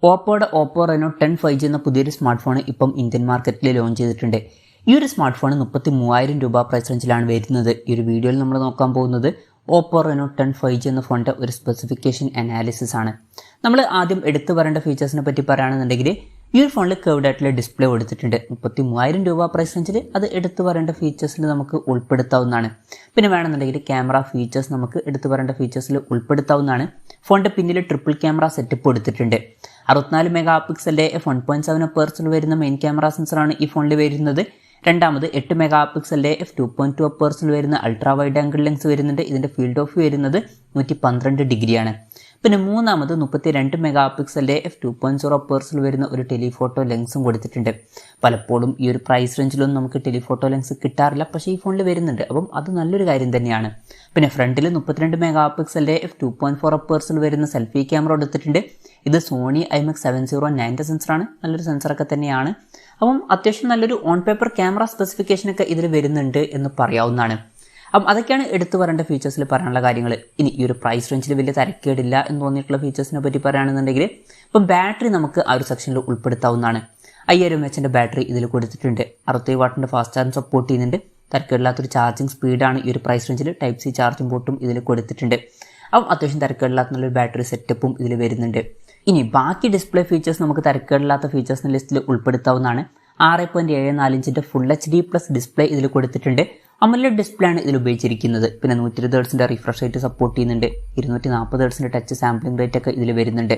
ഓപ്പോയുടെ Oppo Reno 10 5G എന്ന പുതിയൊരു smart phone ഇപ്പം ഇന്ത്യൻ മാർക്കറ്റിൽ ലോഞ്ച് ചെയ്തിട്ടുണ്ട്. ഈ ഒരു സ്മാർട്ട് ഫോൺ 33,000 രൂപ പ്രൈസ് റേഞ്ചിലാണ് വരുന്നത്. ഈ ഒരു വീഡിയോയിൽ നമ്മൾ നോക്കാൻ പോകുന്നത് ഓപ്പോ റെനോ 10 5G എന്ന ഫോണിൻ്റെ ഒരു സ്പെസിഫിക്കേഷൻ അനാലിസിസ് ആണ്. നമ്മൾ ആദ്യം എടുത്തു പറയേണ്ട ഫീച്ചേഴ്സിനെ പറ്റി പറയുകയാണെന്നുണ്ടെങ്കിൽ ഈ ഒരു ഫോണിൽ കർവ്ഡ് ആയിട്ടുള്ള ഡിസ്പ്ലേ കൊടുത്തിട്ടുണ്ട്. 33,000 രൂപ പ്രൈസ് റേഞ്ചിൽ അത് എടുത്തു പറയേണ്ട ഫീച്ചേഴ്സിൽ നമുക്ക് ഉൾപ്പെടുത്താവുന്നതാണ്. പിന്നെ വേണമെന്നുണ്ടെങ്കിൽ ക്യാമറ ഫീച്ചേഴ്സ് നമുക്ക് എടുത്തു പറയേണ്ട ഫീച്ചേഴ്സിൽ ഉൾപ്പെടുത്താവുന്നതാണ്. ഫോണിൻ്റെ പിന്നിൽ ട്രിപ്പിൾ ക്യാമറ സെറ്റപ്പ് കൊടുത്തിട്ടുണ്ട്. 64 മെഗാ പിക്സലിൻ്റെ f1.7 അപ്പേർച്ചറിൽ വരുന്ന മെയിൻ ക്യാമറ സെൻസറാണ് ഈ ഫോണിൽ വരുന്നത്. രണ്ടാമത് 8 മെഗാ പിക്സലിൻ്റെ f2.2 അപ്പേർച്ചറിൽ വരുന്ന അൾട്രാ വൈഡ് ആംഗിൾ ലെൻസ് വരുന്നുണ്ട്. ഇതിൻ്റെ ഫീൽഡ് ഓഫ് വ്യൂ വരുന്നത് 112 ഡിഗ്രിയാണ്. പിന്നെ മൂന്നാമത് 32 മെഗാ പിക്സലിൻ്റെ f2.0 അപ്പേർച്ചറിൽ വരുന്ന ഒരു ടെലിഫോട്ടോ ലെൻസും കൊടുത്തിട്ടുണ്ട്. പലപ്പോഴും ഈ ഒരു പ്രൈസ് റേഞ്ചിലൊന്നും നമുക്ക് ടെലിഫോട്ടോ ലെൻസ് കിട്ടാറില്ല, പക്ഷേ ഈ ഫോണിൽ വരുന്നുണ്ട്. അപ്പം അത് നല്ലൊരു കാര്യം തന്നെയാണ്. പിന്നെ ഫ്രണ്ടിൽ 32 മെഗാ പിക്സലിൻ്റെ f2.4 അപ്പേർച്ചറിൽ വരുന്ന സെൽഫി ക്യാമറ കൊടുത്തിട്ടുണ്ട്. ഇത് സോണി IMX 709 സെൻസറാണ്. നല്ലൊരു സെൻസറൊക്കെ തന്നെയാണ്. അപ്പം അത്യാവശ്യം നല്ലൊരു ഓൺ പേപ്പർ ക്യാമറ സ്പെസിഫിക്കേഷനൊക്കെ ഇതിൽ വരുന്നുണ്ട് എന്ന് പറയാവുന്നതാണ്. അപ്പം അതൊക്കെയാണ് എടുത്തു പറയേണ്ട ഫീച്ചേഴ്സിൽ പറയാനുള്ള കാര്യങ്ങൾ. ഇനി ഈ ഒരു പ്രൈസ് റേഞ്ചിൽ വലിയ തരക്കേടില്ല എന്ന് തോന്നിയിട്ടുള്ള ഫീച്ചേഴ്സിനെ പറ്റി പറയുകയാണെന്നുണ്ടെങ്കിൽ ഇപ്പം ബാറ്ററി നമുക്ക് ആ ഒരു സെക്ഷനിൽ ഉൾപ്പെടുത്താവുന്നതാണ്. 5000 mAh ബാറ്ററി ഇതിൽ കൊടുത്തിട്ടുണ്ട്. 67 വാട്ടിൻ്റെ ഫാസ്റ്റ് ചാർജ് സപ്പോർട്ട് ചെയ്യുന്നുണ്ട്. തരക്കേടില്ലാത്തൊരു ചാർജിങ് സ്പീഡാണ് ഈ ഒരു പ്രൈസ് റേഞ്ചിൽ. ടൈപ്പ് C ചാർജിംഗ് പോർട്ടും ഇതിൽ കൊടുത്തിട്ടുണ്ട്. അപ്പം അത്യാവശ്യം തരക്കേടില്ലാത്ത നല്ലൊരു ബാറ്ററി സെറ്റപ്പും ഇതിൽ വരുന്നുണ്ട്. ഇനി ബാക്കി ഡിസ്പ്ലേ ഫീച്ചേഴ്സ് നമുക്ക് തരക്കേടില്ലാത്ത ഫീച്ചേഴ്സിൻ്റെ ലിസ്റ്റിൽ ഉൾപ്പെടുത്താവുന്നതാണ്. 6.74 ഇഞ്ചിൻ്റെ ഫുൾ HD+ ഡിസ്പ്ലേ ഇതിൽ കൊടുത്തിട്ടുണ്ട്. AMOLED ഡിസ്പ്ലേ ആണ് ഇതിൽ ഉപയോഗിച്ചിരിക്കുന്നത്. പിന്നെ 120 ഹെർട്സിൻ്റെ റിഫ്രഷ് റേറ്റ് സപ്പോർട്ട് ചെയ്യുന്നുണ്ട്. 240 ഹെർട്സിൻ്റെ ടച്ച് സാമ്പിളിംഗ് റേറ്റ് ഒക്കെ ഇതിൽ വരുന്നുണ്ട്.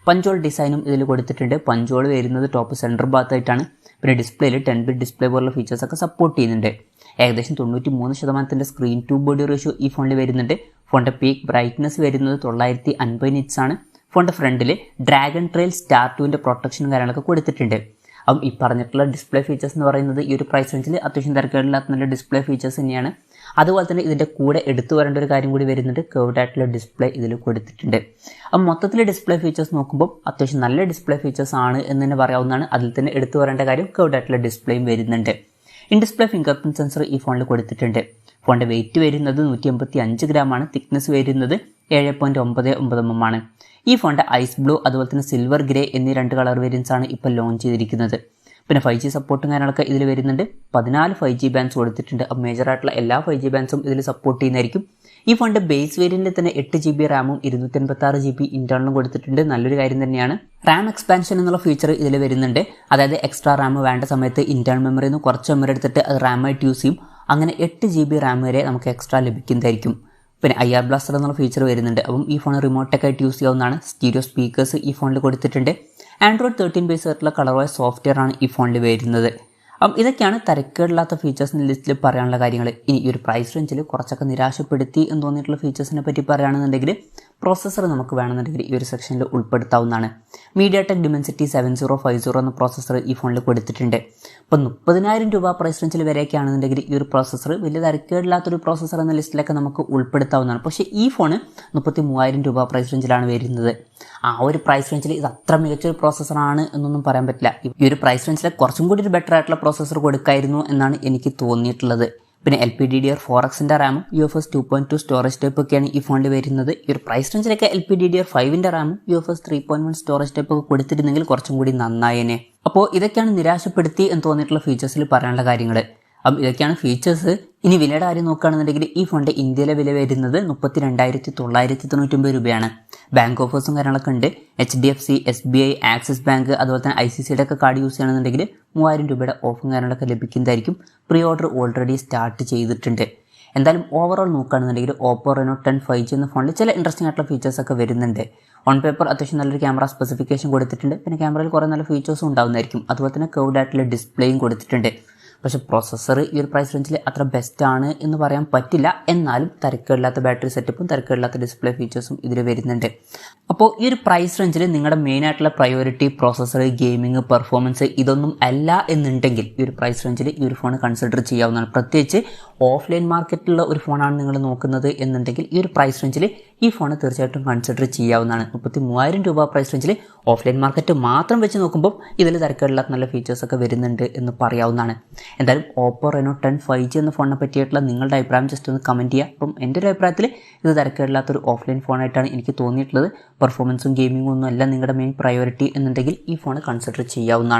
പഞ്ചോൾ ഡിസൈനും ഇതിൽ കൊടുത്തിട്ടുണ്ട്. പഞ്ചോൾ വരുന്നത് ടോപ്പ് സെൻറ്റർ ഭാഗത്തായിട്ടാണ്. പിന്നെ ഡിസ്പ്ലേയിൽ 10-bit ഡിസ്പ്ലേ പോലുള്ള ഫീച്ചേഴ്സൊക്കെ സപ്പോർട്ട് ചെയ്യുന്നുണ്ട്. ഏകദേശം 93% സ്ക്രീൻ ടു ബോഡി റേഷ്യോ ഈ ഫോണിൽ വരുന്നുണ്ട്. ഫോണിൻ്റെ പീക്ക് ബ്രൈറ്റ്നസ് വരുന്നത് 950 nits ആണ്. ഫോണിൻ്റെ ഫ്രണ്ടിൽ ഡ്രാഗൺ ട്രെയിൽ സ്റ്റാർ 2ൻ്റെ പ്രൊട്ടക്ഷനും കാര്യങ്ങളൊക്കെ കൊടുത്തിട്ടുണ്ട്. അപ്പം ഈ പറഞ്ഞിട്ടുള്ള ഡിസ്പ്ലേ ഫീച്ചേഴ്സ് എന്ന് പറയുന്നത് ഈ ഒരു പ്രൈസ് റേഞ്ചിൽ അത്യാവശ്യം തിരക്കേടില്ലാത്ത നല്ല ഡിസ്പ്ലേ ഫീച്ചേഴ്സ് തന്നെയാണ്. അതുപോലെ തന്നെ ഇതിൻ്റെ കൂടെ എടുത്തു വരേണ്ട ഒരു കാര്യം കൂടി വരുന്നുണ്ട്. കർവ്ഡ് ആയിട്ടുള്ള ഡിസ്പ്ലേ ഇതിൽ കൊടുത്തിട്ടുണ്ട്. അപ്പം മൊത്തത്തിൽ ഡിസ്പ്ലേ ഫീച്ചേഴ്സ് നോക്കുമ്പോൾ അത്യാവശ്യം നല്ല ഡിസ്പ്ലേ ഫീച്ചേഴ്സ് ആണ് എന്ന് തന്നെ പറയാവുന്നതാണ്. അതിൽ തന്നെ എടുത്തു വരേണ്ട കാര്യം കർവ്ഡ് ആയിട്ടുള്ള ഡിസ്പ്ലേയും വരുന്നുണ്ട്. In display finger print sensor ഈ ഫോണിൽ കൊടുത്തിട്ടുണ്ട്. ഫോണിൻ്റെ വെയിറ്റ് വരുന്നത് 185 ഗ്രാമാണ്. തിക്നെസ് വരുന്നത് 7.99 mm ആണ്. ഈ ഫോണിൻ്റെ ഐസ് ബ്ലൂ അതുപോലെ തന്നെ സിൽവർ ഗ്രേ എന്നീ 2 കളർ വേരിയൻസ് ആണ് ഇപ്പോൾ ലോഞ്ച് ചെയ്തിരിക്കുന്നത്. പിന്നെ 5G സപ്പോർട്ടും കാര്യങ്ങളൊക്കെ ഇതിൽ വരുന്നുണ്ട്. 14 5G ബാൻഡ്സ് കൊടുത്തിട്ടുണ്ട്. അപ്പോൾ മേജറായിട്ടുള്ള എല്ലാ 5G ബാൻഡ്സും ഇതിൽ സപ്പോർട്ട് ചെയ്യുന്നതായിരിക്കും. ഈ ഫോണിൻ്റെ ബേസ് വേരിയൻറ്റിൽ തന്നെ 8 GB റാമും 256 GB ഇൻറ്റേർണലും കൊടുത്തിട്ടുണ്ട്. നല്ലൊരു കാര്യം തന്നെയാണ്. റാം എക്സ്പാൻഷൻ എന്നുള്ള ഫീച്ചർ ഇതിൽ വരുന്നുണ്ട്. അതായത് എക്സ്ട്രാ റാം വേണ്ട സമയത്ത് ഇൻറ്റേർണൽ മെമ്മറിയിൽ നിന്ന് കുറച്ച് മെമ്മറി എടുത്തിട്ട് അത് റാമായിട്ട് യൂസ് ചെയ്യും. അങ്ങനെ 8 GB റാം വരെ നമുക്ക് എക്സ്ട്രാ ലഭിക്കുന്നതായിരിക്കും. പിന്നെ IR ബ്ലാസ്റ്റർ എന്നുള്ള ഫീച്ചർ വരുന്നുണ്ട്. അപ്പം ഈ ഫോൺ റിമോട്ടൊക്കെ ആയിട്ട് യൂസ് ചെയ്യാവുന്നതാണ്. സ്റ്റീരിയോ സ്പീക്കേഴ്സ് ഈ ഫോണിൽ കൊടുത്തിട്ടുണ്ട്. Android 13 ബേസ് ആയിട്ടുള്ള കളർവൈസ് സോഫ്റ്റ്വെയർ ആണ് ഈ ഫോണിൽ വരുന്നത്. അപ്പം ഇതൊക്കെയാണ് തരക്കേടില്ലാത്ത ഫീച്ചേഴ്സിൻ്റെ ലിസ്റ്റിൽ പറയാനുള്ള കാര്യങ്ങൾ. ഇനി ഈ ഒരു പ്രൈസ് റേഞ്ചിൽ കുറച്ചൊക്കെ നിരാശപ്പെടുത്തി എന്ന് തോന്നിയിട്ടുള്ള ഫീച്ചേഴ്സിനെ പറ്റി പറയുകയാണെന്നുണ്ടെങ്കിൽ പ്രോസസ്സർ നമുക്ക് വേണമെന്നുണ്ടെങ്കിൽ ഈ ഒരു സെക്ഷനിൽ ഉൾപ്പെടുത്താവുന്നതാണ്. mediatek dimensity 7050 എന്ന പ്രോസസ്സർ ഈ ഫോണിൽ കൊടുത്തിട്ടുണ്ട്. അപ്പോൾ 30,000 രൂപ പ്രൈസ് റേഞ്ചിൽ വരെയൊക്കെ ആണെന്നുണ്ടെങ്കിൽ ഈ ഒരു പ്രോസസ്സർ വലിയ തരക്കേടില്ലാത്തൊരു പ്രോസസ്സർ എന്ന ലിസ്റ്റിലൊക്കെ നമുക്ക് ഉൾപ്പെടുത്താവുന്നതാണ്. പക്ഷേ ഈ ഫോണ് 33,000 രൂപ പ്രൈസ് റേഞ്ചിലാണ് വരുന്നത്. ആ ഒരു പ്രൈസ് റേഞ്ചിൽ ഇത് അത്ര മികച്ചൊരു പ്രോസസ്സറാണ് എന്നൊന്നും പറയാൻ പറ്റില്ല. ഈ ഒരു പ്രൈസ് റേഞ്ചിൽ കുറച്ചും കൂടി ഒരു ബെറ്റർ ആയിട്ടുള്ള പ്രോസസ്സർ കൊടുക്കായിരുന്നു എന്നാണ് എനിക്ക് തോന്നിയിട്ടുള്ളത്. പിന്നെ LPDDR4Xൻ്റെ റാമും UFS 2.2 സ്റ്റോറേജ് ടൈപ്പ് ഒക്കെയാണ് ഈ ഫോണിൽ വരുന്നത്. ഈ ഒരു പ്രൈസ് റേഞ്ചിലൊക്കെ LPDDR5ൻ്റെ റാമും UFS 3.1 സ്റ്റോറേജ് ടൈപ്പ് ഒക്കെ കൊടുത്തിരുന്നെങ്കിൽ കുറച്ചും കൂടി നന്നായേനെ. അപ്പോൾ ഇതൊക്കെയാണ് നിരാശപ്പെടുത്തി എന്ന് തോന്നിയിട്ടുള്ള ഫീച്ചേഴ്സിൽ പറയാനുള്ള കാര്യങ്ങൾ. അപ്പം ഇതൊക്കെയാണ് ഫീച്ചേഴ്സ്. ഇനി വിലയുടെ കാര്യം നോക്കുകയാണെന്നുണ്ടെങ്കിൽ ഈ ഫോണിൻ്റെ ഇന്ത്യയിലെ വില വരുന്നത് 32,999 രൂപയാണ്. ബാങ്ക് ഓഫേഴ്സും കാര്യങ്ങളൊക്കെ ഉണ്ട്. HDFC, SBI, ആക്സിസ് ബാങ്ക് അതുപോലെ തന്നെ ICICIയുടെ ഒക്കെ കാർഡ് യൂസ് ചെയ്യണമെന്നുണ്ടെങ്കിൽ 3,000 രൂപയുടെ ഓഫും കാര്യങ്ങളൊക്കെ ലഭിക്കുന്നതായിരിക്കും. പ്രീ ഓർഡർ ഓൾറെഡി സ്റ്റാർട്ട് ചെയ്തിട്ടുണ്ട്. എന്തായാലും ഓവറോൾ നോക്കുകയാണെന്നുണ്ടെങ്കിൽ ഓപ്പോ റെനോ 10 5G എന്ന ഫോണിൽ ചില ഇൻട്രസ്റ്റിംഗ് ആയിട്ടുള്ള ഫീച്ചേഴ്സ് ഒക്കെ വരുന്നുണ്ട്. ഓൺ പേപ്പർ അത്യാവശ്യം നല്ലൊരു ക്യാമറ സ്പെസിഫിക്കേഷൻ കൊടുത്തിട്ടുണ്ട്. പിന്നെ ക്യാമറയിൽ കുറേ നല്ല ഫീച്ചേഴ്സും ഉണ്ടാകുന്നതായിരിക്കും. അതുപോലെ തന്നെ കർവ്ഡ് ആയിട്ടുള്ള ഡിസ്പ്ലേയും കൊടുത്തിട്ടുണ്ട്. പക്ഷേ പ്രോസസ്സർ ഈ ഒരു പ്രൈസ് റേഞ്ചിൽ അത്ര ബെസ്റ്റാണ് എന്ന് പറയാൻ പറ്റില്ല. എന്നാലും തരക്കേടില്ലാത്ത ബാറ്ററി സെറ്റപ്പും തരക്കേടില്ലാത്ത ഡിസ്പ്ലേ ഫീച്ചേഴ്സും ഇതിൽ വരുന്നുണ്ട്. അപ്പോൾ ഈ ഒരു പ്രൈസ് റേഞ്ചിൽ നിങ്ങളുടെ മെയിനായിട്ടുള്ള പ്രയോറിറ്റി പ്രോസസ്സർ, ഗെയിമിംഗ്, പെർഫോമൻസ് ഇതൊന്നും അല്ല എന്നുണ്ടെങ്കിൽ ഈ ഒരു പ്രൈസ് റേഞ്ചിൽ ഈ ഒരു ഫോൺ കൺസിഡർ ചെയ്യാവുന്നതാണ്. പ്രത്യേകിച്ച് ഓഫ്ലൈൻ മാർക്കറ്റിലുള്ള ഒരു ഫോണാണ് നിങ്ങൾ നോക്കുന്നത് എന്നുണ്ടെങ്കിൽ ഈ ഒരു പ്രൈസ് റേഞ്ചിൽ ഈ ഫോൺ തീർച്ചയായിട്ടും കൺസിഡർ ചെയ്യാവുന്നതാണ്. 33,000 രൂപ പ്രൈസ് റേഞ്ചിൽ ഓഫ്ലൈൻ മാർക്കറ്റ് മാത്രം വെച്ച് നോക്കുമ്പോൾ ഇതിൽ തിരക്കേടില്ലാത്ത നല്ല ഫീച്ചേഴ്സൊക്കെ വരുന്നുണ്ട് എന്ന് പറയാവുന്നതാണ്. എന്തായാലും Oppo Reno 10 5G എന്ന ഫോണിനെ പറ്റിയിട്ടുള്ള നിങ്ങളുടെ അഭിപ്രായം ജസ്റ്റ് ഒന്ന് കമൻറ്റ് ചെയ്യുക. അപ്പം എൻ്റെ ഒരു അഭിപ്രായത്തിൽ ഇത് തിരക്കേടില്ലാത്തൊരു ഓഫ്ലൈൻ ഫോണായിട്ടാണ് എനിക്ക് തോന്നിയിട്ടുള്ളത്. പെർഫോമൻസും ഗെയിമിങ്ങും ഒന്നും അല്ല നിങ്ങളുടെ മെയിൻ പ്രയോറിറ്റി എന്നുണ്ടെങ്കിൽ ഈ ഫോൺ കൺസിഡർ ചെയ്യാവുന്നതാണ്.